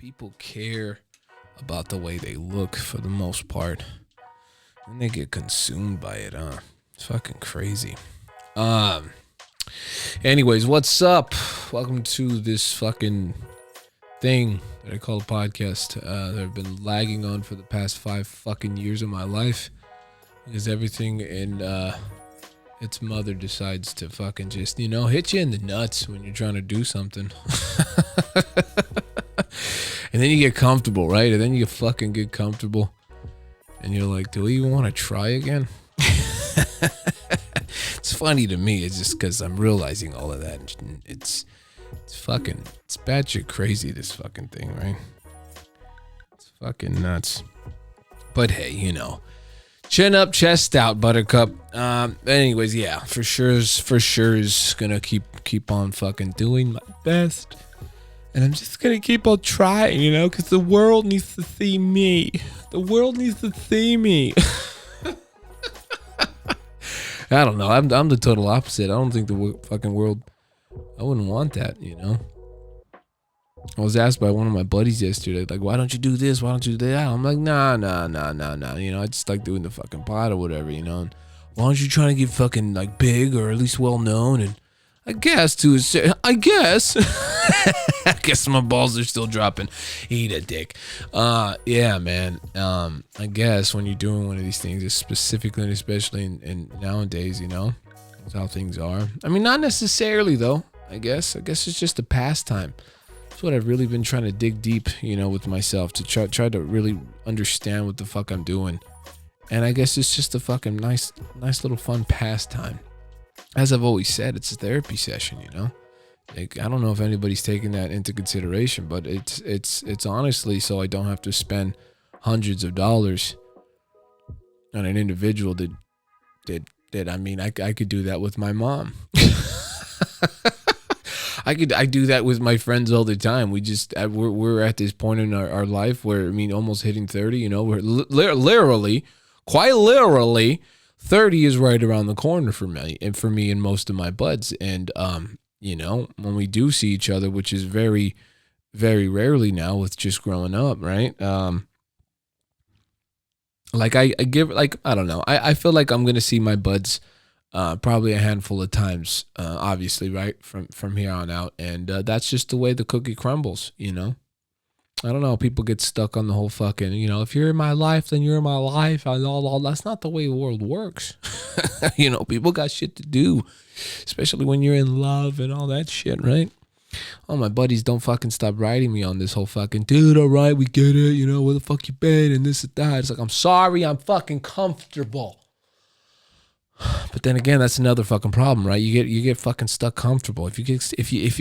people care about the way they look for the most part, and they get consumed by it, huh? It's fucking crazy. Anyways, what's up? Welcome to this fucking thing that I call a podcast that I've been lagging on for the past 5 fucking years of my life because everything in its mother decides to fucking just, hit you in the nuts when you're trying to do something. And then you get comfortable, right? And then you fucking get comfortable and you're like, do we even want to try again? It's funny to me. It's just because I'm realizing all of that. It's batshit crazy, this fucking thing, right? It's fucking nuts. But hey, chin up, chest out, buttercup. Anyways, yeah, for sure is gonna keep on fucking doing my best. And I'm just gonna keep on trying, because the world needs to see me. The world needs to see me. I don't know. I'm the total opposite. I don't think the fucking world. I wouldn't want that, I was asked by one of my buddies yesterday, like, why don't you do this? Why don't you do that? I'm like, nah. I just like doing the fucking pot or whatever, And why don't you try to get fucking like big or at least well known? And I guess I guess my balls are still dropping. Eat a dick. Yeah, man. I guess when you're doing one of these things, specifically and especially in nowadays, that's how things are. I mean, not necessarily though. I guess it's just a pastime. That's what I've really been trying to dig deep, with myself to try to really understand what the fuck I'm doing. And I guess it's just a fucking nice little fun pastime. As I've always said, it's a therapy session, Like, I don't know if anybody's taking that into consideration, but it's honestly so I don't have to spend hundreds of dollars on an individual that I mean, I could do that with my mom. I do that with my friends all the time. We're at this point in our life where, almost hitting 30, we're literally, quite literally, 30 is right around the corner for me and most of my buds. And, when we do see each other, which is very, very rarely now with just growing up, right? Like I don't know. I feel like I'm going to see my buds probably a handful of times, obviously, right? From here on out. And that's just the way the cookie crumbles, I don't know. People get stuck on the whole fucking, if you're in my life, then you're in my life. That's not the way the world works. People got shit to do, especially when you're in love and all that shit, right? All my buddies don't fucking stop writing me on this whole fucking, dude, all right, we get it, where the fuck you been and this and that. It's like, I'm sorry, I'm fucking comfortable. But then again, that's another fucking problem, right? You get fucking stuck comfortable. If you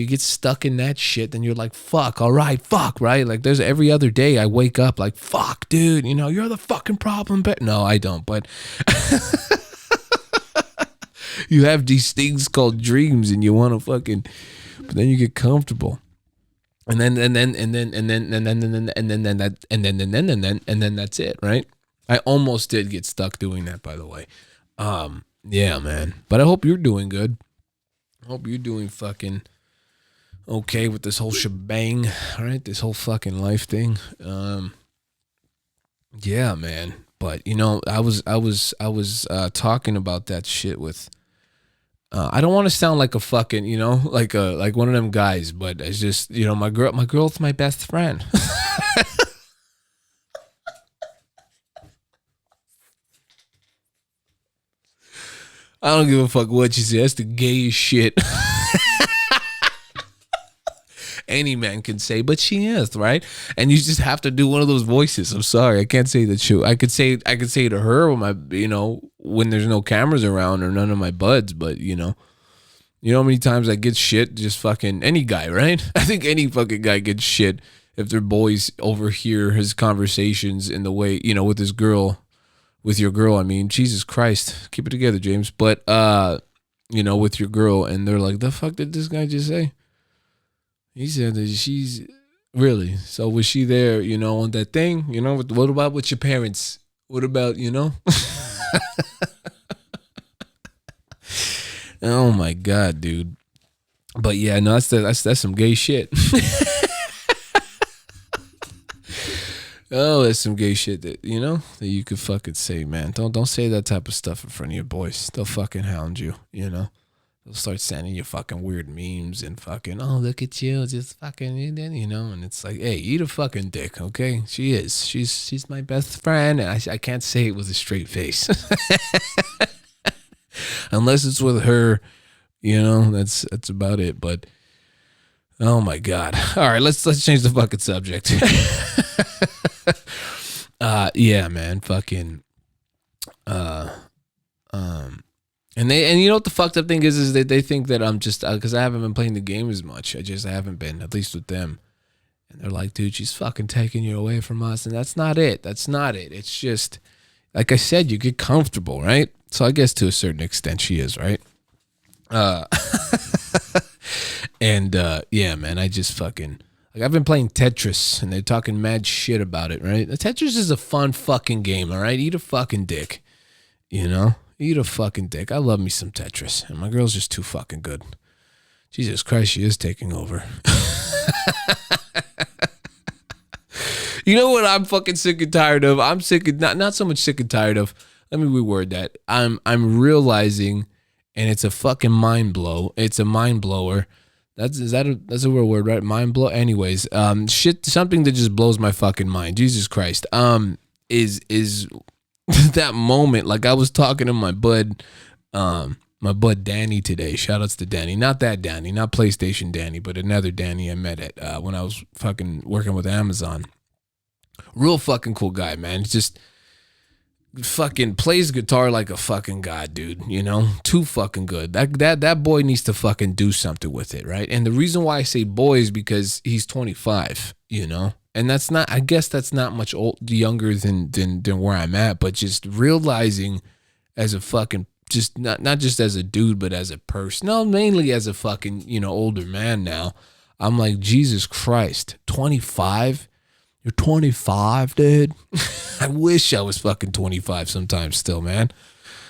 get stuck in that shit, then you're like, fuck, all right, fuck, right? Like, there's every other day I wake up like, fuck, dude, you're the fucking problem. But no, I don't. But you have these things called dreams, and you want to fucking, but then you get comfortable, and then that's it, right? I almost did get stuck doing that, by the way. Yeah, man. But I hope you're doing good. I hope you're doing fucking okay with this whole shebang, right? This whole fucking life thing. Yeah, man. But I was talking about that shit with. I don't want to sound like a fucking, like one of them guys, but it's just, my girl's my best friend. I don't give a fuck what you say. That's the gayest shit any man can say, but she is, right? And you just have to do one of those voices. I'm sorry, I can't say the truth. I could say it to her when when there's no cameras around or none of my buds, but how many times I get shit, just fucking any guy, right? I think any fucking guy gets shit if their boys overhear his conversations in the way, with his girl. With your girl, I mean, Jesus Christ, keep it together, James. But, with your girl, and they're like, the fuck did this guy just say? He said that she's, really? So was she there, on that thing? What about with your parents? What about, Oh, my God, dude. But, yeah, no, that's some gay shit. Oh, that's some gay shit that that you could fucking say, man. Don't say that type of stuff in front of your boys. They'll fucking hound you. They'll start sending you fucking weird memes and fucking, oh, look at you, just fucking, and it's like, hey, eat a fucking dick, okay? She is. She's my best friend, and I can't say it with a straight face, unless it's with her. That's about it. But oh my god, all right, let's change the fucking subject. Yeah, man, fucking, uh, um. And you know what the fucked up thing is that they think that I'm just because I haven't been playing the game as much. I haven't been, at least with them. And they're like, dude, she's fucking taking you away from us, and that's not it. That's not it. It's just like I said, you get comfortable, right? So I guess to a certain extent she is, right? Uh, and yeah, man, I just fucking like I've been playing Tetris, and they're talking mad shit about it, right? Tetris is a fun fucking game, all right? Eat a fucking dick. Eat a fucking dick. I love me some Tetris, and my girl's just too fucking good. Jesus Christ, she is taking over. You know what I'm fucking sick and tired of? I'm sick of not so much sick and tired of. Let me reword that. I'm realizing, and it's a fucking mind blow. It's a mind blower. That's a real word, right? Mind blow. Anyways, shit, something that just blows my fucking mind. Jesus Christ. Is that moment, like I was talking to my bud Danny today. Shout outs to Danny. Not that Danny, not PlayStation Danny, but another Danny I met at when I was fucking working with Amazon. Real fucking cool guy, man. He's just fucking plays guitar like a fucking god, dude. Too fucking good. That boy needs to fucking do something with it, right? And the reason why I say boy is because he's 25. And that's not. I guess that's not much younger than where I'm at, but just realizing as a fucking just not just as a dude, but as a person. No, mainly as a fucking older man now. I'm like, Jesus Christ, 25. You're 25, dude. I wish I was fucking 25 sometimes still, man.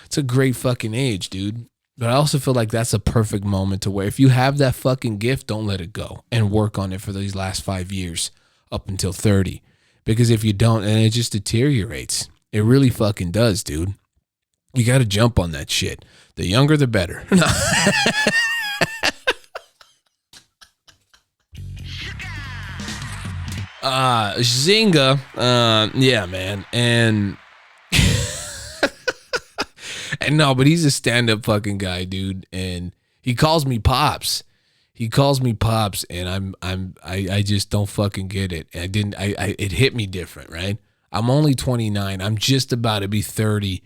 It's a great fucking age, dude. But I also feel like that's a perfect moment to where if you have that fucking gift, don't let it go and work on it for these last 5 years up until 30. Because if you don't, and it just deteriorates. It really fucking does, dude. You got to jump on that shit. The younger, the better. Zynga, yeah, man, and no, but he's a stand-up fucking guy, dude, and he calls me pops. He calls me pops, and I just don't fucking get it. I didn't, it hit me different, right? I'm only 29. I'm just about to be 30,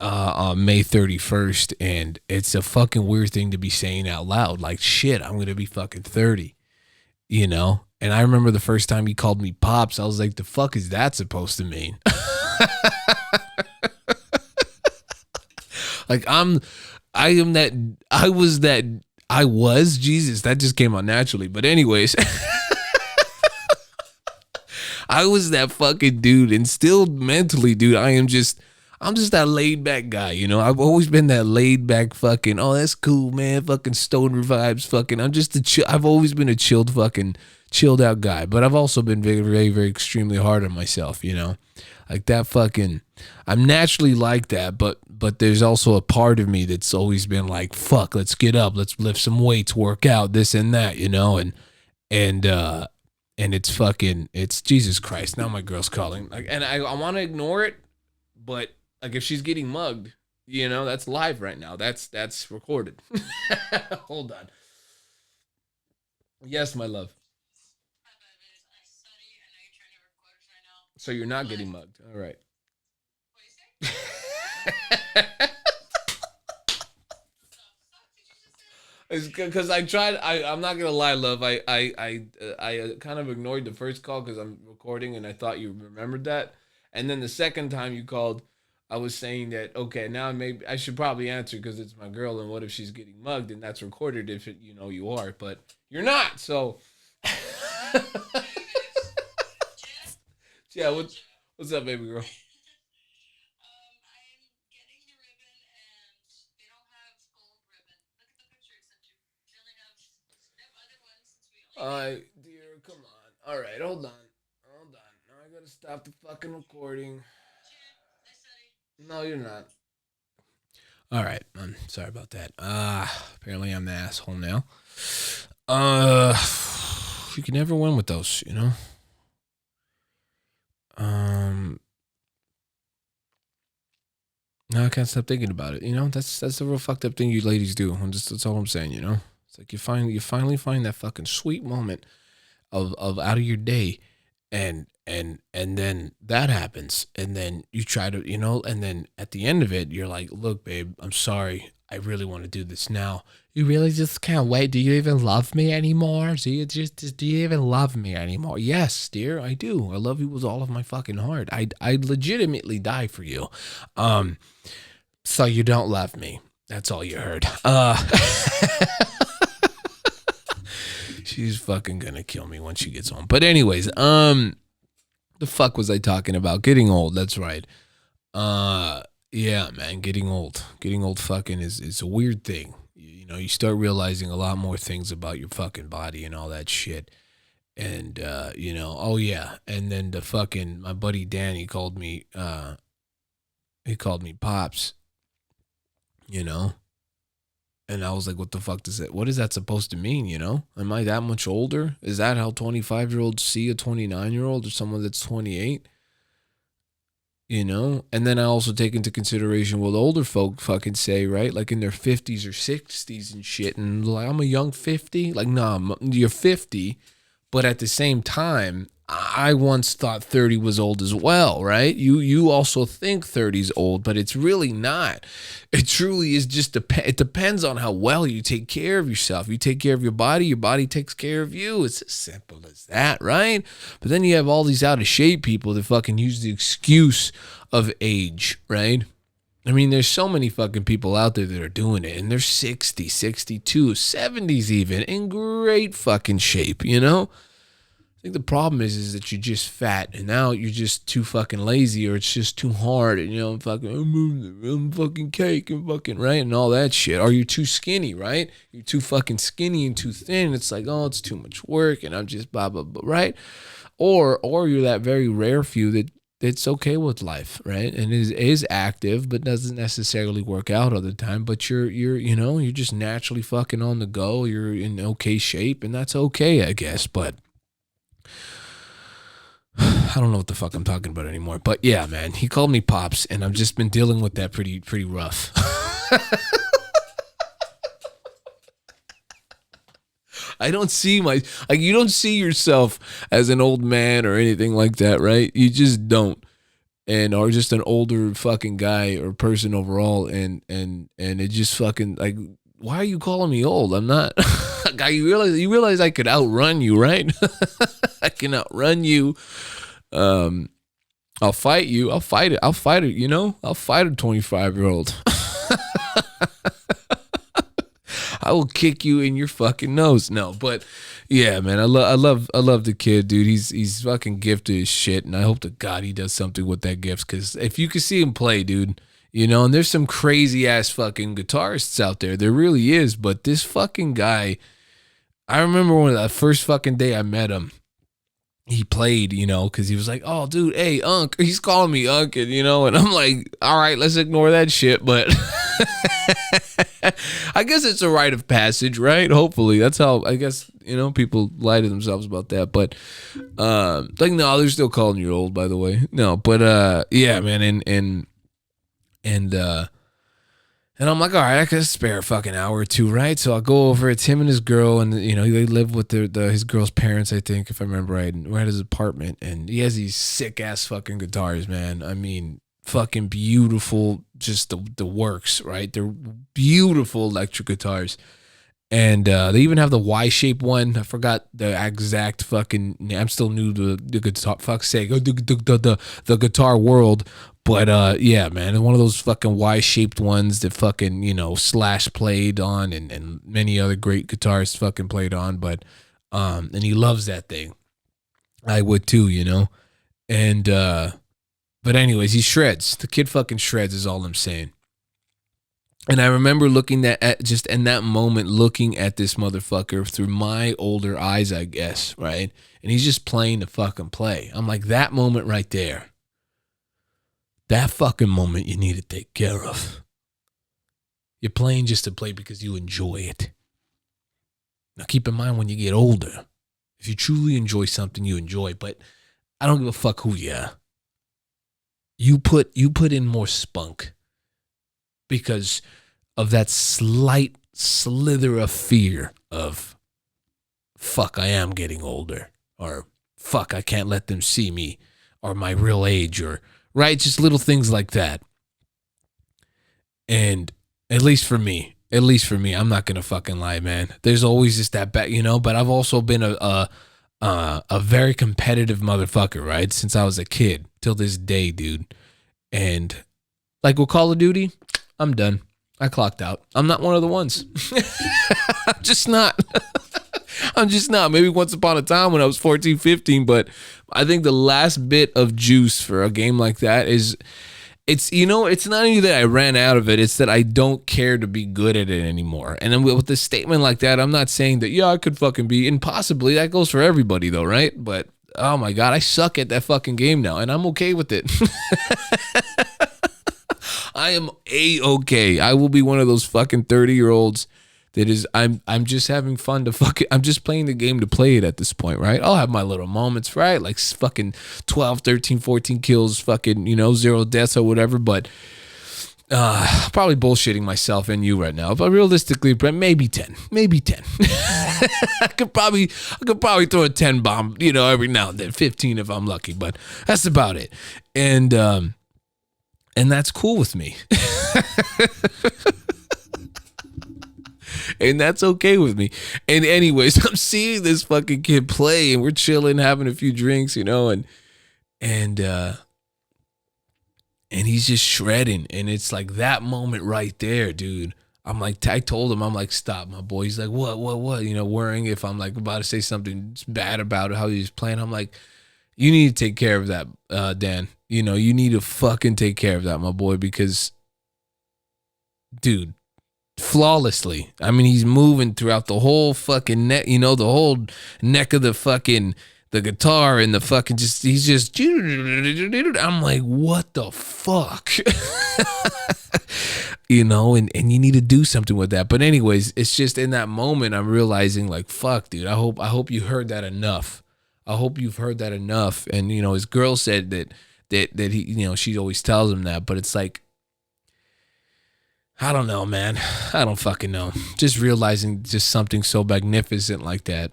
on May 31st, and it's a fucking weird thing to be saying out loud. Like, shit, I'm gonna be fucking 30. And I remember the first time he called me pops, I was like, the fuck is that supposed to mean? Like I am that I was Jesus, that just came out naturally. But anyways, I was that fucking dude, and still mentally, dude, I'm just that laid back guy, I've always been that laid back fucking, oh, that's cool, man, fucking stoner vibes, fucking. I've always been a chilled out guy, but I've also been very, very, very extremely hard on myself, like that fucking. I'm naturally like that, but there's also a part of me that's always been like, fuck, let's get up, let's lift some weights, work out, this and that, and and it's Jesus Christ. Now my girl's calling, like, and I want to ignore it, but like if she's getting mugged, that's live right now. That's recorded. Hold on. Yes, my love. So you're not getting mugged. All right. It's because I tried. I'm not gonna lie, love. I kind of ignored the first call because I'm recording and I thought you remembered that. And then the second time you called, I was saying that okay, now maybe I should probably answer because it's my girl. And what if she's getting mugged and that's recorded? If you are, but you're not. So yeah, what's up, baby girl? Dear, come on. All right, hold on. Hold on. gonna stop the fucking recording. No, you're not. All right. Sorry about that. Apparently I'm the asshole now. Uh, you can never win with those, you know. Um, now I can't stop thinking about it. You know, that's the real fucked up thing you ladies do. That's all I'm saying. You know, it's like you finally find that fucking sweet moment of out of your day, and then that happens, and then you try to, you know, and then at the end of it you're like, look babe, I'm sorry, I really want to do this now. You really just can't wait. Do you even love me anymore? Do you even love me anymore? Yes, dear, I do. I love you with all of my fucking heart. I legitimately die for you. um so you don't love me, that's all you heard. She's fucking gonna kill me when she gets home. But anyways, the fuck was I talking about? Getting old, that's right. Uh yeah, man, getting old. Getting old fucking is a weird thing. You know, you start realizing a lot more things about your fucking body and all that shit. And you know, oh yeah. And then the fucking my buddy Danny called me he called me Pops, you know. And I was like, what the fuck does it, what is that supposed to mean, you know? Am I that much older? Is that how 25-year-olds see a 29-year-old or someone that's 28? You know? And then I also take into consideration what older folk fucking say, right? Like in their 50s or 60s and shit. And like, I'm a young 50. Like, nah, you're 50. But at the same time, I once thought 30 was old as well, right? You also think 30 is old, but it's really not. It truly is just it depends on how well you take care of yourself. You take care of your body takes care of you. It's as simple as that, right? But then you have all these out of shape people that fucking use the excuse of age, right? I mean, there's so many fucking people out there that are doing it, and they're 60, 62, 70s even, in great fucking shape, you know? I think the problem is that you're just fat, and now you're just too fucking lazy, or it's just too hard, and you know, I'm fucking cake and fucking right and all that shit. Or you're too skinny, right? You're too fucking skinny and too thin. And it's like, oh, it's too much work, and I'm just blah blah blah, right? Or you're that very rare few that it's okay with life, right? And is active, but doesn't necessarily work out all the time. But you're you know, you're just naturally fucking on the go. You're in okay shape, and that's okay, I guess. But I don't know what the fuck I'm talking about anymore. But yeah, man, he called me Pops, and I've just been dealing with that pretty rough. I don't see you don't see yourself as an old man or anything like that, right? You just don't. And or just an older fucking guy or person overall, and it just fucking like, why are you calling me old? I'm not. Guy, you realize I could outrun you, right? I can outrun you. I'll fight you. I'll fight it. I'll fight it. You know, I'll fight a 25-year-old. I will kick you in your fucking nose. No, but yeah, man, I love the kid, dude. He's fucking gifted as shit, and I hope to God he does something with that gift. Because if you could see him play, dude, you know, and there's some crazy ass fucking guitarists out there. There really is, but this fucking guy, I remember when the first fucking day I met him, he played, you know, because he was like, oh, dude, hey, Unc. He's calling me Unc, and, you know, and I'm like, all right, let's ignore that shit. But I guess it's a rite of passage, right? Hopefully. That's how, I guess, you know, people lie to themselves about that. But, like, no, they're still calling you old, by the way. No, but, yeah, man, and I'm like, all right, I could spare a fucking hour or two, right? So I'll go over. It's him and his girl, and you know they live with his girl's parents, I think, if I remember right. And we're at his apartment, and he has these sick ass fucking guitars, man. I mean, fucking beautiful, just the works, right? They're beautiful electric guitars, and they even have the Y-shaped one. I forgot the exact fucking name. I'm still new to the guitar. Fuck's sake, the guitar world. But yeah, man, one of those fucking Y-shaped ones that fucking, you know, Slash played on, and many other great guitarists fucking played on. But and he loves that thing. I would too, you know. And but anyways, he shreds. The kid fucking shreds is all I'm saying. And I remember looking at just in that moment, looking at this motherfucker through my older eyes, I guess, right? And he's just playing the fucking play. I'm like, that moment right there, that fucking moment you need to take care of. You're playing just to play because you enjoy it. Now keep in mind when you get older, if you truly enjoy something, you enjoy. But I don't give a fuck who you are. You put in more spunk because of that slight slither of fear of, fuck, I am getting older, or fuck, I can't let them see me, or my real age, or, right, just little things like that. And at least for me, I'm not gonna fucking lie, man. There's always just that back, but I've also been a very competitive motherfucker, right? Since I was a kid till this day, dude. And like with Call of Duty, I'm done. I clocked out. I'm not one of the ones. I'm just not. Maybe once upon a time when I was 14, 15, but I think the last bit of juice for a game like that is, it's not only that I ran out of it, it's that I don't care to be good at it anymore. And then with a statement like that, I'm not saying that, I could fucking be, and possibly that goes for everybody though, right? But oh my God, I suck at that fucking game now, and I'm okay with it. I am A-okay. I will be one of those fucking 30-year-olds that is, I'm just having fun to fuck it. I'm just playing the game to play it at this point, right? I'll have my little moments, right? Like fucking 12, 13, 14 kills, fucking, 0 deaths or whatever, but probably bullshitting myself and you right now. But realistically, Brent, maybe 10. I could probably throw a 10 bomb, every now and then, 15 if I'm lucky, but that's about it. And that's cool with me. And that's okay with me. And anyways, I'm seeing this fucking kid play, and we're chilling, having a few drinks, and he's just shredding. And it's like that moment right there, dude. I'm like, I told him, I'm like, stop, my boy. He's like, what? Worrying if I'm like about to say something bad about how he's playing. I'm like, you need to take care of that, Dan. You need to fucking take care of that, my boy, because, dude, flawlessly. I mean, he's moving throughout the whole fucking neck, the whole neck of the guitar, and the fucking he's just, I'm like, what the fuck? And you need to do something with that. But anyways, it's just in that moment, I'm realizing like, fuck, dude, I hope you heard that enough. I hope you've heard that enough. And, his girl said that he, she always tells him that, but it's like, I don't know, man. I don't fucking know. Just realizing just something so magnificent like that.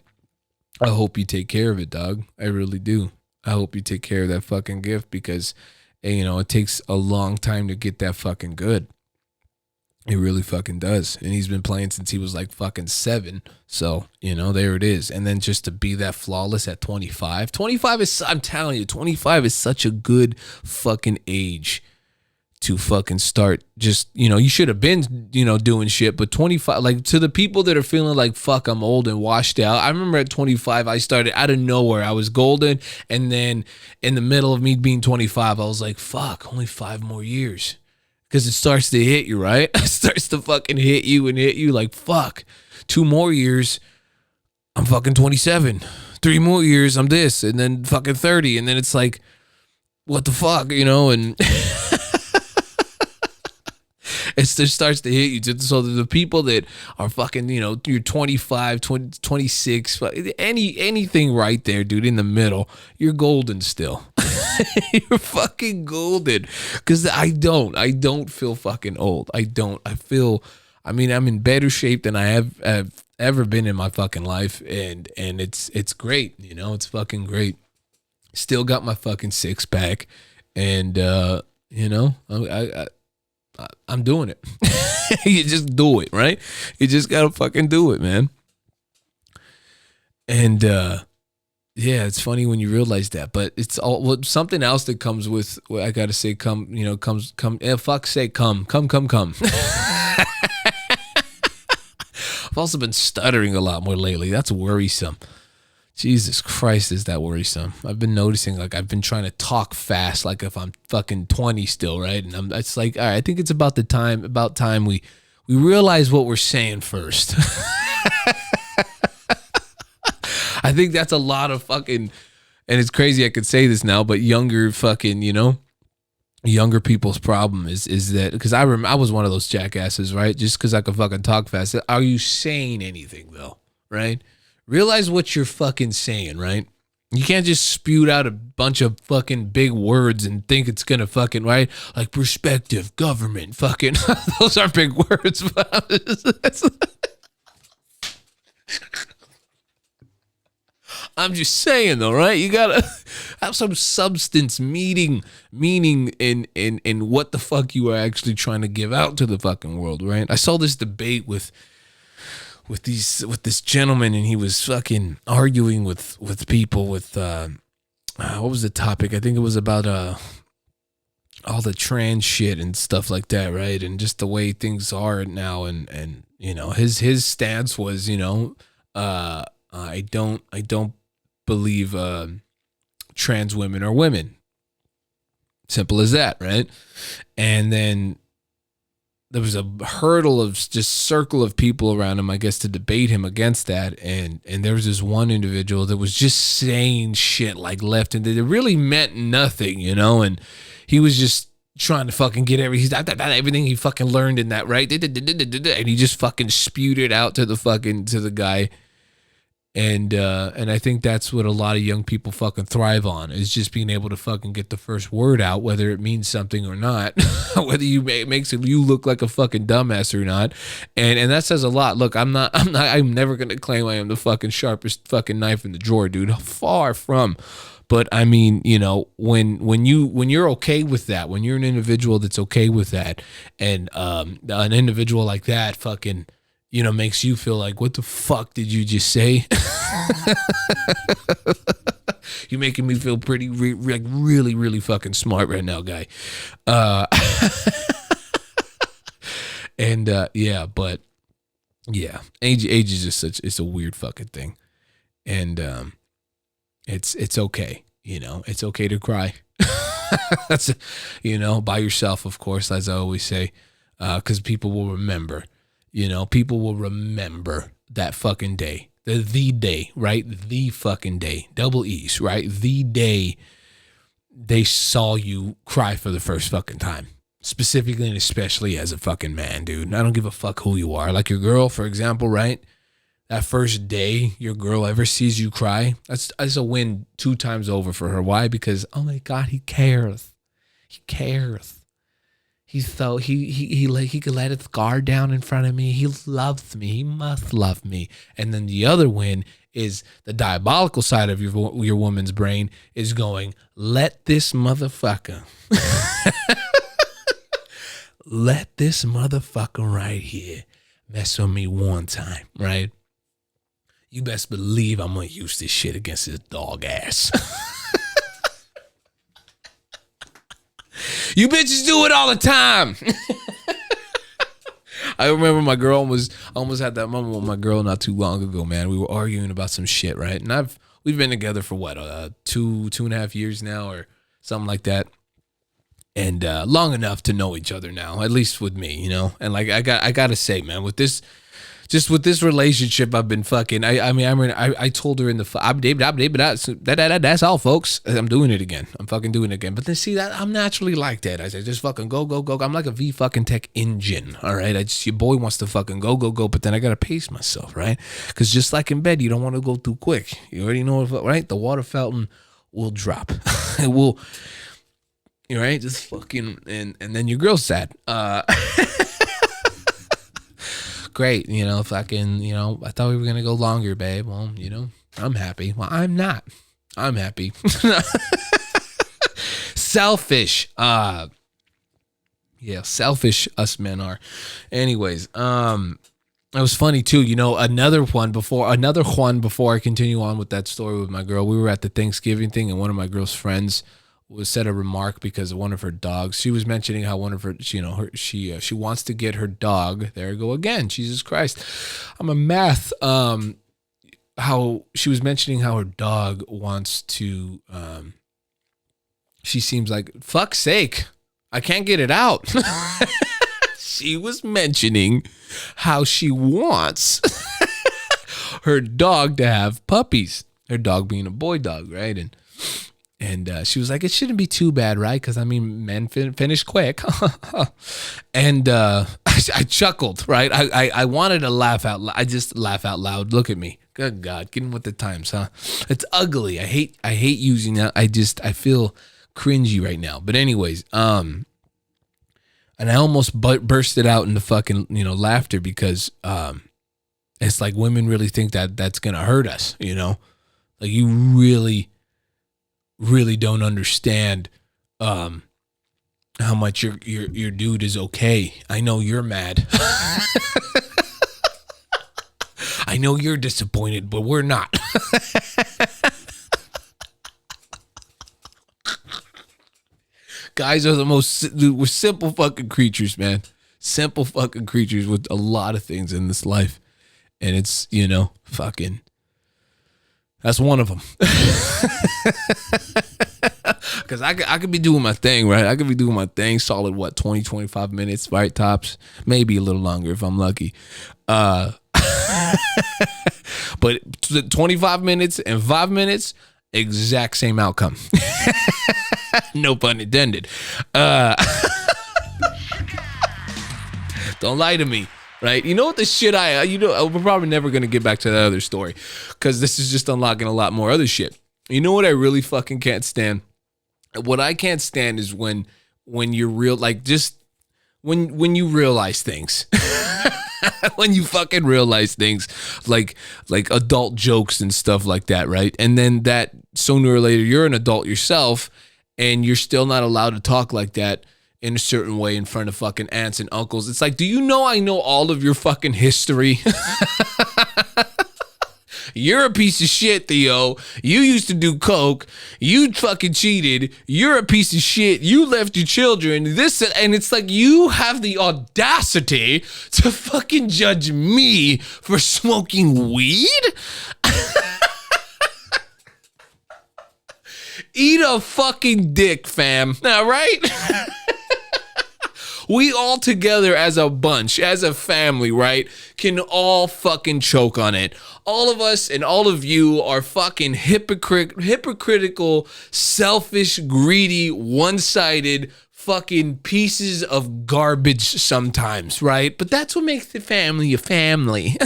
I hope you take care of it, dog. I really do. I hope you take care of that fucking gift because, it takes a long time to get that fucking good. It really fucking does. And he's been playing since he was like fucking 7. So, there it is. And then just to be that flawless at 25. 25 is, I'm telling you, 25 is such a good fucking age to fucking start just, you should have been, doing shit, but 25, like to the people that are feeling like, fuck, I'm old and washed out. I remember at 25, I started out of nowhere. I was golden. And then in the middle of me being 25, I was like, fuck, only 5 more years. Because it starts to hit you, right? It starts to fucking hit you like, fuck, 2 more years, I'm fucking 27. 3 more years, I'm this. And then fucking 30. And then it's like, what the fuck, and it just starts to hit you. So the people that are fucking, you're 25, 20, 26, anything right there, dude, in the middle, you're golden still. You're fucking golden. Because I don't feel fucking old. I I'm in better shape than I have ever been in my fucking life. And it's great. It's fucking great. Still got my fucking 6-pack. And, I'm doing it. You just do it, right? You just gotta fucking do it, man. And yeah, it's funny when you realize that, but it's all something else that comes with. I gotta say, come. Fuck's sake, come. I've also been stuttering a lot more lately. That's worrisome. Jesus Christ, is that worrisome? I've been noticing, like, I've been trying to talk fast, like if I'm fucking 20 still, right? And it's like, all right, I think it's about time we we realize what we're saying first. I think that's a lot of fucking, and it's crazy I could say this now, but younger fucking, younger people's problem is that, because I was one of those jackasses, right? Just because I could fucking talk fast. Are you saying anything though, right? Realize what you're fucking saying, right? You can't just spew out a bunch of fucking big words and think it's gonna fucking, right? Like perspective, government, fucking. Those are big words. I'm just saying though, right? You gotta have some substance, meaning in what the fuck you are actually trying to give out to the fucking world, right? I saw this debate with this gentleman, and he was fucking arguing with people with what was the topic? I think it was about all the trans shit and stuff like that, right? And just the way things are now, and his stance was, I don't believe trans women are women. Simple as that, right? And then there was a hurdle of just circle of people around him, I guess, to debate him against that. And there was this one individual that was just saying shit like left, and it really meant nothing, and he was just trying to fucking get everything he fucking learned in that, right? And he just fucking spewed it out to the guy. And I think that's what a lot of young people fucking thrive on, is just being able to fucking get the first word out, whether it means something or not, whether it makes you look like a fucking dumbass or not. And that says a lot. Look, I'm never going to claim I am the fucking sharpest fucking knife in the drawer, dude. Far from. But I mean, when you're okay with that, when you're an individual that's okay with that, and an individual like that fucking, makes you feel like, what the fuck did you just say? You're making me feel pretty, really, really fucking smart right now, guy. Age is just it's a weird fucking thing. And it's okay. It's okay to cry. That's, by yourself, of course, as I always say, because people will remember. People will remember that fucking day. The day, right? The fucking day. Double E's, right? The day they saw you cry for the first fucking time. Specifically and especially as a fucking man, dude. I don't give a fuck who you are. Like your girl, for example, right? That first day your girl ever sees you cry, that's a win 2 times over for her. Why? Because, oh my God, he cares. He cares. He's so he could let his guard down in front of me. He loves me. He must love me. And then the other win is the diabolical side of your woman's brain is going, let this motherfucker, let this motherfucker right here mess with me one time, right? You best believe I'm gonna use this shit against his dog ass. You bitches do it all the time. I remember my girl almost had that moment with my girl not too long ago, man. We were arguing about some shit, right? And we've been together for what, 2.5 years now or something like that. And long enough to know each other now, at least with me, And like I gotta say, man, with this relationship I've been fucking, I told her in the that's all, folks. I'm doing it again. I'm fucking doing it again. But then see that I'm naturally like that. I say just fucking go. I'm like a V fucking tech engine. All right. Your boy wants to fucking go. But then I gotta pace myself, right? Because just like in bed, you don't want to go too quick. You already know, right? The water fountain will drop. It will. You're right. Just fucking and then your girl's sad. Great, fucking, I thought we were going to go longer, babe. Well, I'm happy. Well, I'm not. I'm happy. Selfish. Selfish us men are. Anyways, it was funny too, another Juan before I continue on with that story with my girl. We were at the Thanksgiving thing, and one of my girl's friends said a remark because of one of her dogs. She was mentioning how one of her, she wants to get her dog. There I go again. Jesus Christ. I'm a math. How she was mentioning how her dog wants to, she seems like, fuck's sake, I can't get it out. she was mentioning how she wants her dog to have puppies. Her dog being a boy dog, right? And she was like, it shouldn't be too bad, right? Because, I mean, men finish quick. And I chuckled, right? I wanted to laugh out loud. I just laugh out loud. Look at me. Good God, getting with the times, huh? It's ugly. I hate using that. I feel cringy right now. But anyways, and I almost bursted out into fucking, laughter because it's like women really think that that's going to hurt us, Like you really don't understand how much your dude is okay. I know you're mad. I know you're disappointed, but we're not. Guys are we're simple fucking creatures, man. Simple fucking creatures with a lot of things in this life. And it's, fucking, that's one of them. Because I could be doing my thing, right? I could be doing my thing solid, 20, 25 minutes, right? Tops. Maybe a little longer if I'm lucky. But 25 minutes and 5 minutes, exact same outcome. No pun intended. Don't lie to me, right? You know what the shit we're probably never going to get back to that other story because this is just unlocking a lot more other shit. You know what I really fucking can't stand? What I can't stand is when you're real, like just when you realize things. When you fucking realize things like adult jokes and stuff like that, right? And then that sooner or later you're an adult yourself and you're still not allowed to talk like that in a certain way in front of fucking aunts and uncles. It's like, do you know I know all of your fucking history? You're a piece of shit, Theo. You used to do coke. You fucking cheated. You're a piece of shit. You left your children. And it's like you have the audacity to fucking judge me for smoking weed? Eat a fucking dick, fam. All right? We all together as a bunch, as a family, right, can all fucking choke on it. All of us and all of you are fucking hypocritical, selfish, greedy, one-sided fucking pieces of garbage sometimes, right? But that's what makes the family a family.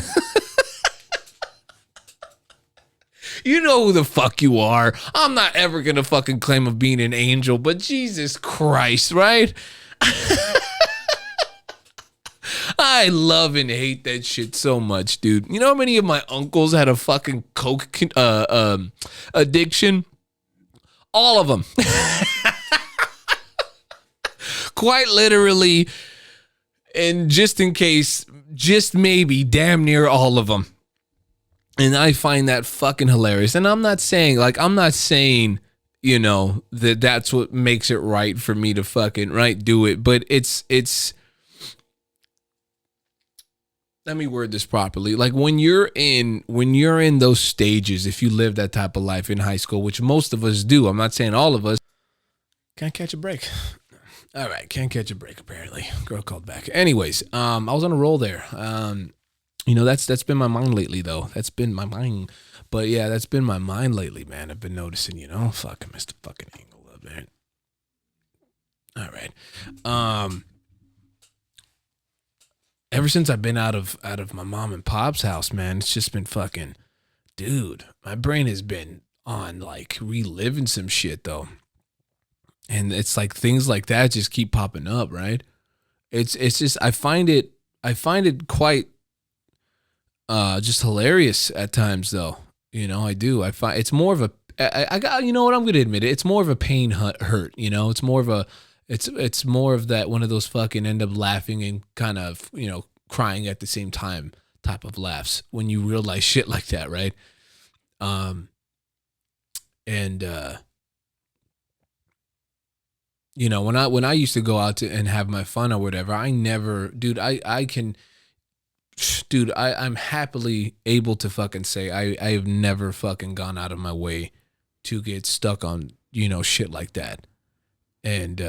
You know who the fuck you are. I'm not ever gonna fucking claim of being an angel, but Jesus Christ, right? I love and hate that shit so much, dude. You know how many of my uncles had a fucking coke addiction? All of them. Quite literally, and just in case, just maybe, damn near all of them. And I find that fucking hilarious. And I'm not saying, that's what makes it right for me to fucking, do it. But it's, let me word this properly. Like when you're in those stages, if you live that type of life in high school, which most of us do, I'm not saying all of us, can't catch a break. All right, can't catch a break apparently. Girl called back. Anyways, I was on a roll there. That's been my mind lately though. That's been my mind. But yeah, that's been my mind lately, man. I've been noticing, fuck, I missed the fucking angle up there. All right. Ever since I've been out of my mom and pop's house, man, it's just been fucking, dude, my brain has been on like reliving some shit though. And it's like things like that just keep popping up, right? It's just I find it quite just hilarious at times though. I do. I find it's more of a I got, you know what, I'm going to admit it. It's more of a pain hurt, it's more of a It's more of that one of those fucking end up laughing and kind of, crying at the same time type of laughs when you realize shit like that, right? When I used to go out and have my fun or whatever, I never, dude, I'm happily able to fucking say I have never fucking gone out of my way to get stuck on, shit like that. And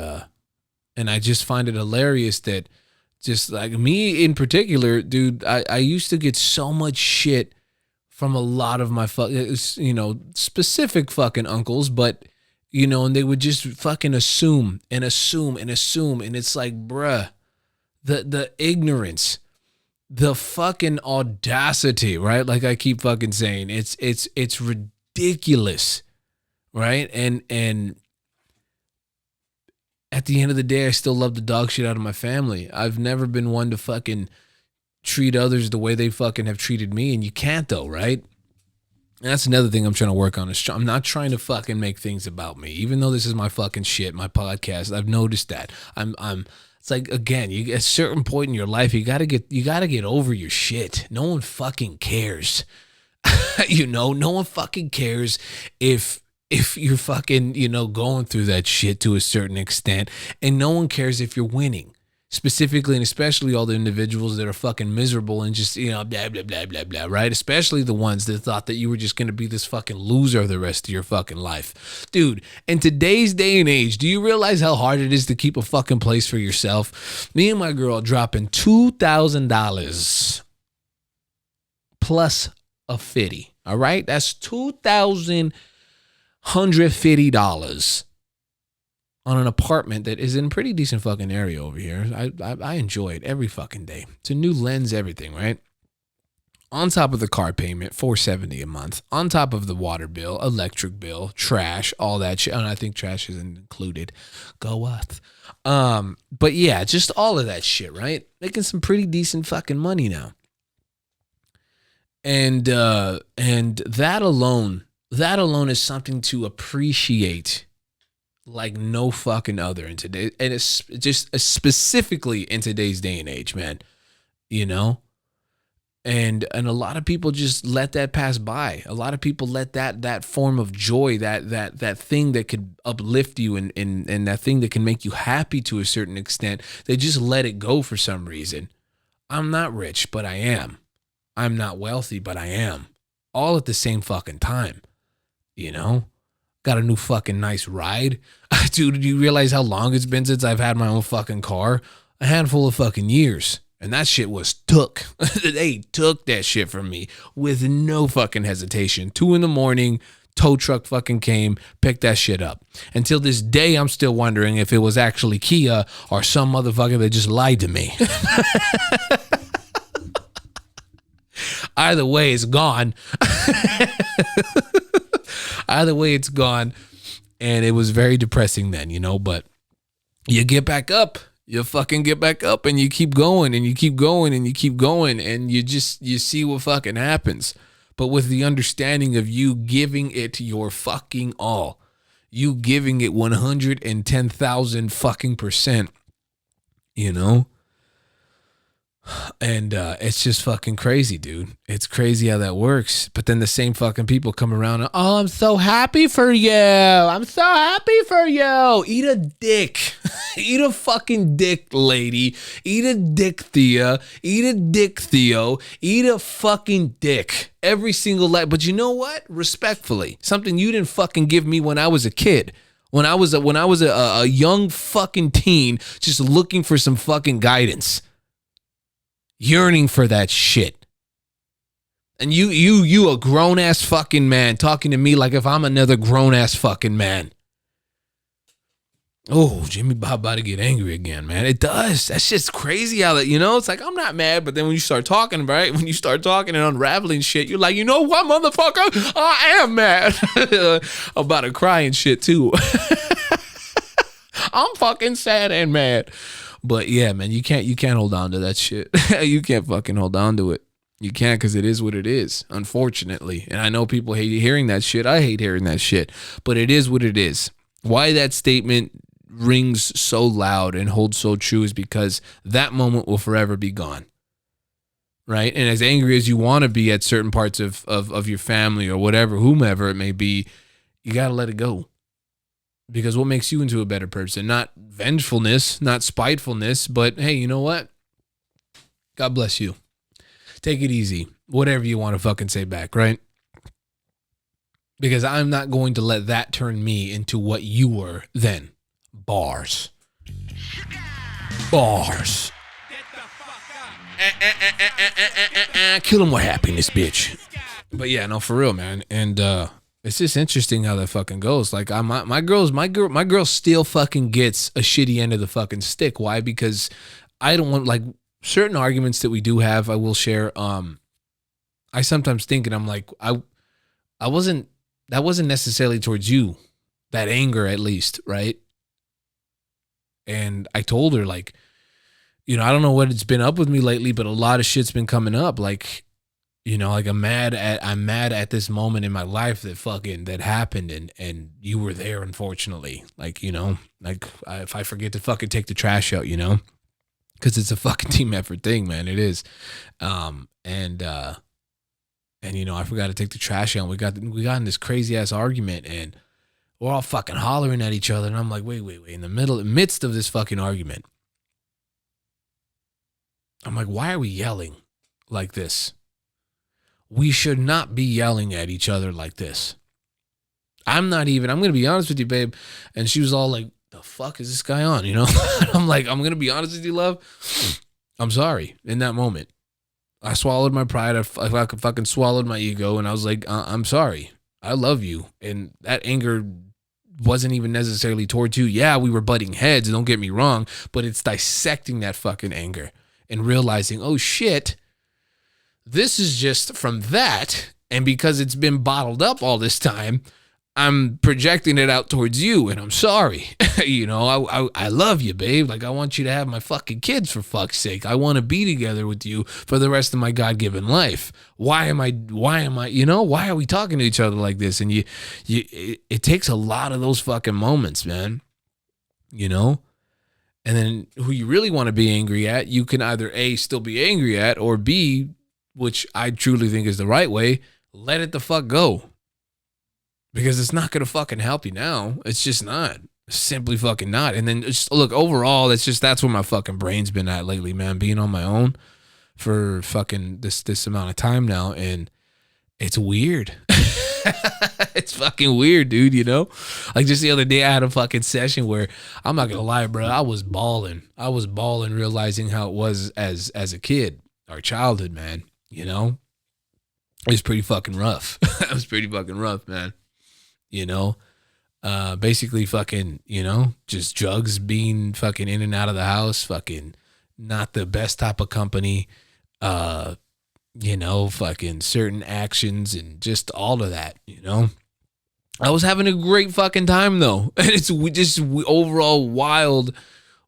I just find it hilarious that Just like me in particular, dude, I used to get so much shit from a lot of my specific fucking uncles, but and they would just fucking assume and assume and assume, and it's like, bruh, the ignorance, the fucking audacity, right? Like I keep fucking saying, it's ridiculous, right? And at the end of the day, I still love the dog shit out of my family. I've never been one to fucking treat others the way they fucking have treated me, and you can't though, right? And that's another thing I'm trying to work on. Is I'm not trying to fucking make things about me, even though this is my fucking shit, my podcast. I've noticed that It's like, again, at a certain point in your life, you gotta get over your shit. No one fucking cares. No one fucking cares if you're fucking, going through that shit to a certain extent, and no one cares if you're winning. Specifically and especially all the individuals that are fucking miserable and just, blah, blah, blah, blah, blah, right? Especially the ones that thought that you were just going to be this fucking loser the rest of your fucking life. Dude, in today's day and age, do you realize how hard it is to keep a fucking place for yourself? Me and my girl dropping $2,000 plus a fitty, all right? That's $2,150 on an apartment that is in a pretty decent fucking area over here. I enjoy it every fucking day. It's a new lens, everything, right? On top of the car payment, $470 a month. On top of the water bill, electric bill, trash, all that shit. And I think trash isn't included. Go us. But yeah, just all of that shit, right? Making some pretty decent fucking money now. And that alone is something to appreciate like no fucking other in today, and it's just specifically in today's day and age, man. And a lot of people just let that pass by. A lot of people let that form of joy, that thing that could uplift you and that thing that can make you happy to a certain extent, they just let it go for some reason. I'm not rich, but I am. I'm not wealthy, but I am. All at the same fucking time, Got a new fucking nice ride. Dude, do you realize how long it's been since I've had my own fucking car? A handful of fucking years. And that shit was took. They took that shit from me with no fucking hesitation. 2 a.m, tow truck fucking came, picked that shit up. Until this day, I'm still wondering if it was actually Kia or some motherfucker that just lied to me. Either way, it's gone. Either way, it's gone. And it was very depressing then, but you get back up. You fucking get back up and you keep going and you keep going and you keep going and you see what fucking happens. But with the understanding of you giving it your fucking all. You giving it 110,000 fucking %, And it's just fucking crazy, dude. It's crazy how that works. But then the same fucking people come around and, oh, I'm so happy for you. I'm so happy for you. Eat a dick. Eat a fucking dick, lady. Eat a dick, Thea. Eat a dick, Theo. Eat a fucking dick. Every single life. But you know what? Respectfully, something you didn't fucking give me when I was a kid. When I was a young fucking teen just looking for some fucking guidance. Yearning for that shit. And you a grown ass fucking man talking to me like if I'm another grown ass fucking man. Oh, Jimmy Bob about to get angry again, man. It does. That's just crazy how that, it's like I'm not mad, but then when you start talking, right? When you start talking and unraveling shit, you're like, you know what, motherfucker? I am mad. I'm about to cry and shit too. I'm fucking sad and mad. But yeah, man, you can't hold on to that shit. You can't fucking hold on to it. You can't, because it is what it is, unfortunately. And I know people hate hearing that shit. I hate hearing that shit. But it is what it is. Why that statement rings so loud and holds so true is because that moment will forever be gone. Right? And as angry as you want to be at certain parts of your family or whatever, whomever it may be, you got to let it go. Because what makes you into a better person? Not vengefulness, not spitefulness, but hey, you know what? God bless you. Take it easy. Whatever you want to fucking say back, right? Because I'm not going to let that turn me into what you were then. Bars. Bars. Kill him with happiness, bitch. But yeah, no, for real, man. And it's just interesting how that fucking goes. Like my girl still fucking gets a shitty end of the fucking stick. Why? Because I don't want, like, certain arguments that we do have, I will share. I sometimes think, and I'm like, that wasn't necessarily towards you, that anger at least, right? And I told her, like, you know, I don't know what it's been up with me lately, but a lot of shit's been coming up. Like, you know, like I'm mad at this moment in my life that happened, and you were there, unfortunately. Like, you know, like if I forget to fucking take the trash out, you know, because it's a fucking team effort thing, man. It is. And you know, I forgot to take the trash out. We got in this crazy ass argument, and we're all fucking hollering at each other. And I'm like, wait. In the midst of this fucking argument, I'm like, why are we yelling like this? We should not be yelling at each other like this. I'm going to be honest with you, babe. And she was all like, the fuck is this guy on? You know, I'm like, I'm going to be honest with you, love. I'm sorry. In that moment, I swallowed my pride. I fucking swallowed my ego. And I was like, I'm sorry. I love you. And that anger wasn't even necessarily towards you. Yeah, we were butting heads. Don't get me wrong. But it's dissecting that fucking anger and realizing, oh shit, this is just from that. And because it's been bottled up all this time, I'm projecting it out towards you, and I'm sorry. You know, I love you, babe. Like, I want you to have my fucking kids, for fuck's sake. I want to be together with you for the rest of my God-given life. Why am I, you know, why are we talking to each other like this? And it takes a lot of those fucking moments, man. You know? And then who you really want to be angry at, you can either A, still be angry at, or B, which I truly think is the right way, let it the fuck go. Because it's not going to fucking help you now. It's just not. It's simply fucking not. And then just look, overall, that's where my fucking brain's been at lately, man. Being on my own for fucking this amount of time now. And it's weird. It's fucking weird, dude, you know? Like, just the other day, I had a fucking session where, I'm not going to lie, bro, I was bawling. Realizing how it was as a kid, our childhood, man, you know? It was pretty fucking rough. It was pretty fucking rough, man. You know, basically fucking, you know, just drugs being fucking in and out of the house, fucking not the best type of company, you know, fucking certain actions and just all of that, you know. I was having a great fucking time though. And it's just overall wild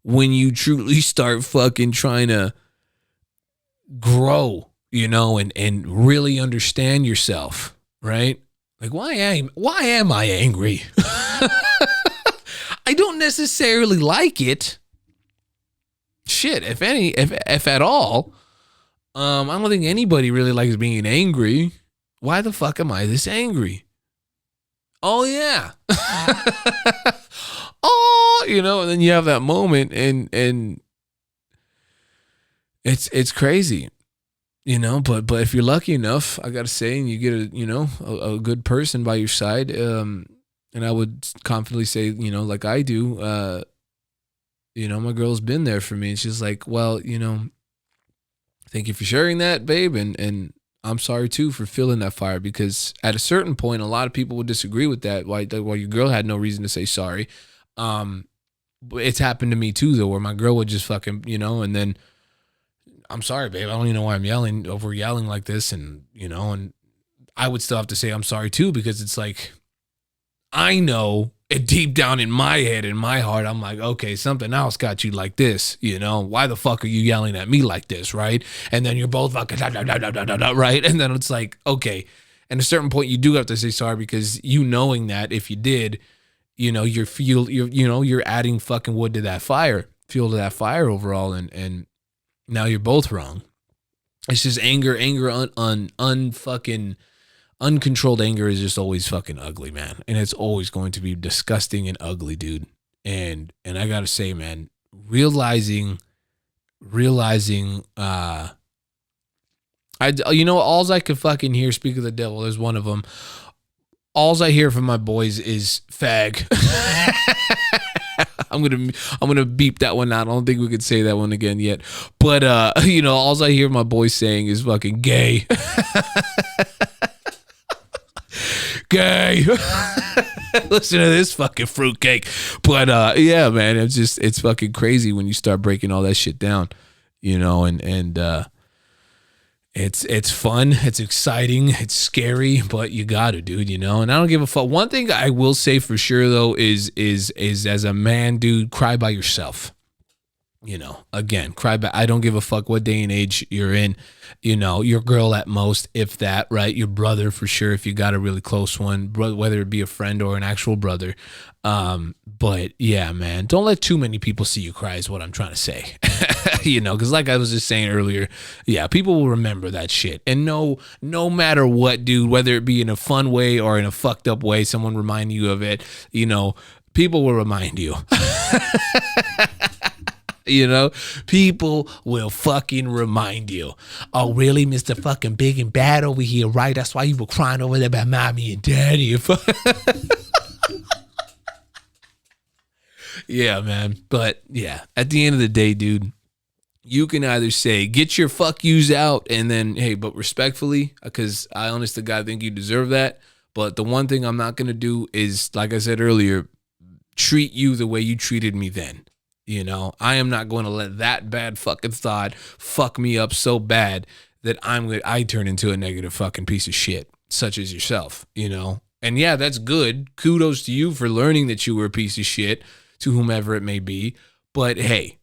when you truly start fucking trying to grow, you know, and really understand yourself, right? Like, why am I angry? I don't necessarily like it. Shit, if at all. I don't think anybody really likes being angry. Why the fuck am I this angry? Oh yeah. Oh, you know, and then you have that moment and it's crazy. You know, but if you're lucky enough, I gotta say, and you get a good person by your side, and I would confidently say, you know, like I do, you know, my girl's been there for me, and she's like, well, you know, thank you for sharing that, babe, and I'm sorry too for feeling that fire, because at a certain point, a lot of people would disagree with that. Why your girl had no reason to say sorry. But it's happened to me too, though, where my girl would just fucking, you know, and then, I'm sorry, babe, I don't even know why I'm yelling like this. And, you know, and I would still have to say I'm sorry too, because it's like, I know it deep down in my head, in my heart, I'm like, okay, something else got you like this, you know, why the fuck are you yelling at me like this, right? And then you're both fucking, right? And then it's like, okay, at a certain point you do have to say sorry, because you knowing that if you did, you know, you're adding fucking wood to that fire, fuel to that fire overall, and now you're both wrong. It's just anger unfucking uncontrolled anger is just always fucking ugly, man. And it's always going to be disgusting and ugly, dude. And I gotta say, man, realizing, you know, alls I could fucking hear, speak of the devil, there's one of them. Alls I hear from my boys is fag. I'm gonna beep that one out. I don't think we could say that one again yet. But all I hear my boys saying is fucking gay. Gay. Listen to this fucking fruitcake. But yeah, man, it's fucking crazy when you start breaking all that shit down, and it's fun, it's exciting, it's scary, but you gotta, dude, and I don't give a fuck. One thing I will say for sure though is as a man, dude, cry by yourself. Again, cry back. I don't give a fuck what day and age you're in. Your girl at most, if that, right? Your brother for sure, if you got a really close one, whether it be a friend or an actual brother. But yeah, man, don't let too many people see you cry is what I'm trying to say. Because like I was just saying earlier, yeah, people will remember that shit. And no matter what, dude, whether it be in a fun way or in a fucked up way, someone remind you of it, people will remind you. People will fucking remind you. Oh, really, Mr. fucking big and bad over here, right? That's why you were crying over there about mommy and daddy. Yeah, man. But yeah, at the end of the day, dude, you can either say, get your fuck yous out, and then, hey, but respectfully, because I honest to God think you deserve that. But the one thing I'm not going to do is, like I said earlier, treat you the way you treated me then. I am not going to let that bad fucking thought fuck me up so bad that I turn into a negative fucking piece of shit, such as yourself, And yeah, that's good. Kudos to you for learning that you were a piece of shit to whomever it may be. But hey,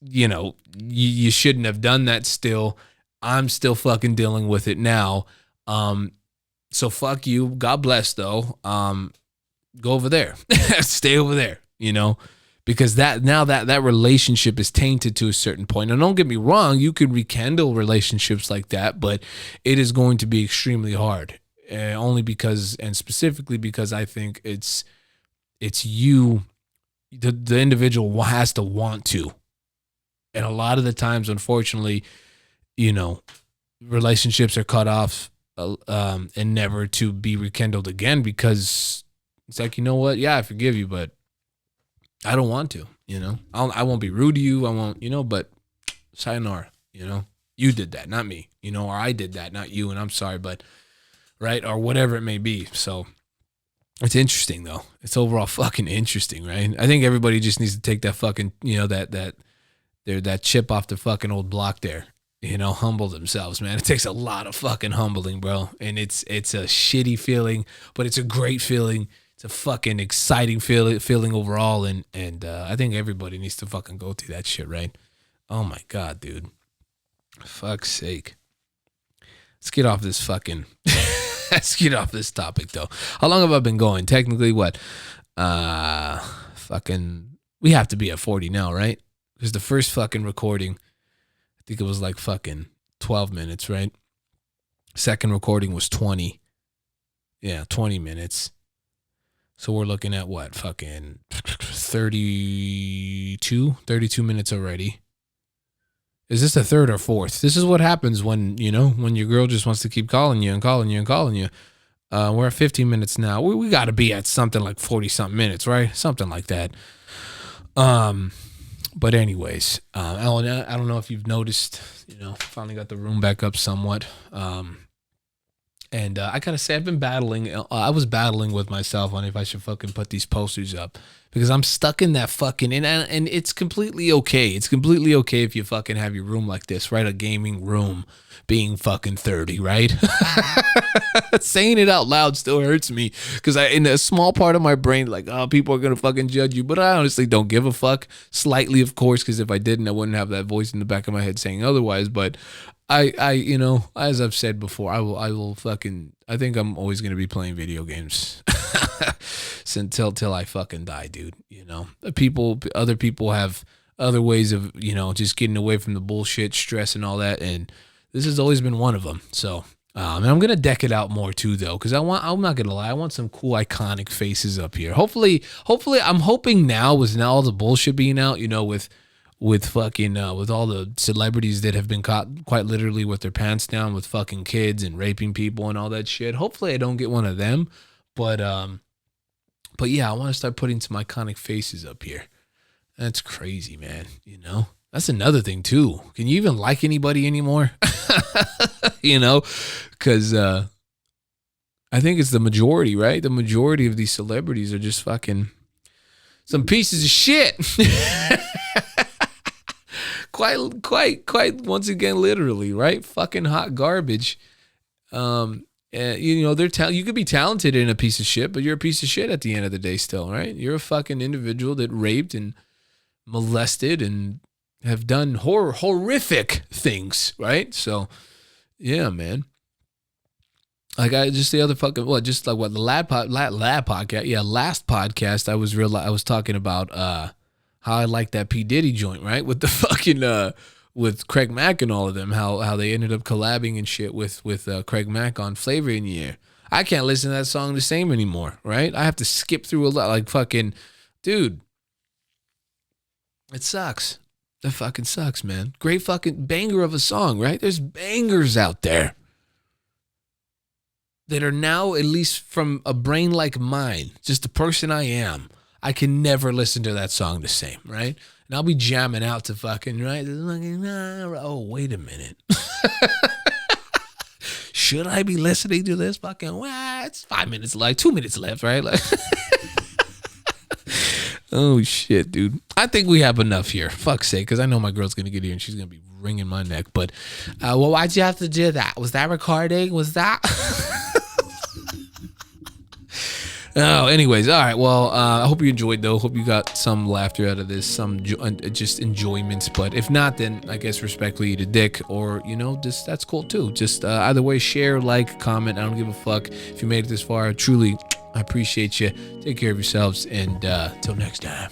you shouldn't have done that still. I'm still fucking dealing with it now. So fuck you. God bless though. Go over there. Stay over there, because that relationship is tainted to a certain point. And don't get me wrong, you could rekindle relationships like that, but it is going to be extremely hard. Only because, and specifically because I think it's you, the individual has to want to. And a lot of the times, unfortunately, relationships are cut off and never to be rekindled again, because it's like, you know what? Yeah, I forgive you, but I don't want to, I won't be rude to you. I won't, but sayonara, you did that, not me, or I did that, not you. And I'm sorry, but right. Or whatever it may be. So it's interesting though. It's overall fucking interesting. Right. I think everybody just needs to take that fucking, that chip off the fucking old block there, humble themselves, man. It takes a lot of fucking humbling, bro. And it's a shitty feeling, but it's a great feeling. It's a fucking exciting feeling overall, and I think everybody needs to fucking go through that shit, right? Oh my God, dude. Fuck's sake. Let's get off this fucking... Let's get off this topic, though. How long have I been going? Technically, what? Fucking... We have to be at 40 now, right? Because the first fucking recording, I think it was like fucking 12 minutes, right? Second recording was 20. Yeah, 20 minutes. So we're looking at what? Fucking 32 minutes already. Is this the third or fourth? This is what happens when, when your girl just wants to keep calling you and calling you and calling you. We're at 15 minutes now. We got to be at something like 40 something minutes, right? Something like that. But anyways, I don't know if you've noticed, finally got the room back up somewhat. And I gotta say, I've been battling. I was battling with myself on if I should fucking put these posters up, because I'm stuck in that fucking, and it's completely okay. It's completely okay if you fucking have your room like this, right? A gaming room being fucking 30, right? Saying it out loud still hurts me, because in a small part of my brain, like, oh, people are gonna fucking judge you, but I honestly don't give a fuck. Slightly, of course, because if I didn't, I wouldn't have that voice in the back of my head saying otherwise. But I, as I've said before, I think I'm always going to be playing video games till I fucking die, dude. Other people have other ways of, just getting away from the bullshit, stress and all that. And this has always been one of them. So, and I'm going to deck it out more too, though. Cause I'm not going to lie. I want some cool, iconic faces up here. Hopefully I'm hoping now with all the bullshit being out, with fucking, with all the celebrities that have been caught quite literally with their pants down with fucking kids and raping people and all that shit. Hopefully I don't get one of them, but yeah, I want to start putting some iconic faces up here. That's crazy, man. You know, that's another thing too. Can you even like anybody anymore? You know, because I think it's the majority, right? The majority of these celebrities are just fucking some pieces of shit. quite. Once again, literally, right? Fucking hot garbage. You know, you could be talented in a piece of shit, but you're a piece of shit at the end of the day still, right? You're a fucking individual that raped and molested and have done horrific things, right? So, yeah, man. Like I just the other fucking the lab podcast, yeah, last podcast I was talking about how I like that P Diddy joint, right? With the fucking with Craig Mack and all of them, how they ended up collabing and shit with Craig Mack on Flavor in the Air. I can't listen to that song the same anymore, right? I have to skip through a lot, like fucking, dude. It sucks. That fucking sucks, man. Great fucking banger of a song, right? There's bangers out there that are now, at least from a brain like mine, just the person I am, I can never listen to that song the same, right? And I'll be jamming out to fucking, right? Oh, wait a minute. Should I be listening to this fucking, well, it's 5 minutes left, 2 minutes left, right? Like, oh, shit, dude. I think we have enough here. Fuck's sake, because I know my girl's going to get here and she's going to be wringing my neck. But, well, why'd you have to do that? Was that recording? Was that... Oh, anyways, all right. Well, I hope you enjoyed, though. Hope you got some laughter out of this, some just enjoyments. But if not, then I guess respectfully eat a dick, or you know, just that's cool too. Just either way, share, like, comment. I don't give a fuck if you made it this far. Truly, I appreciate you. Take care of yourselves, and till next time.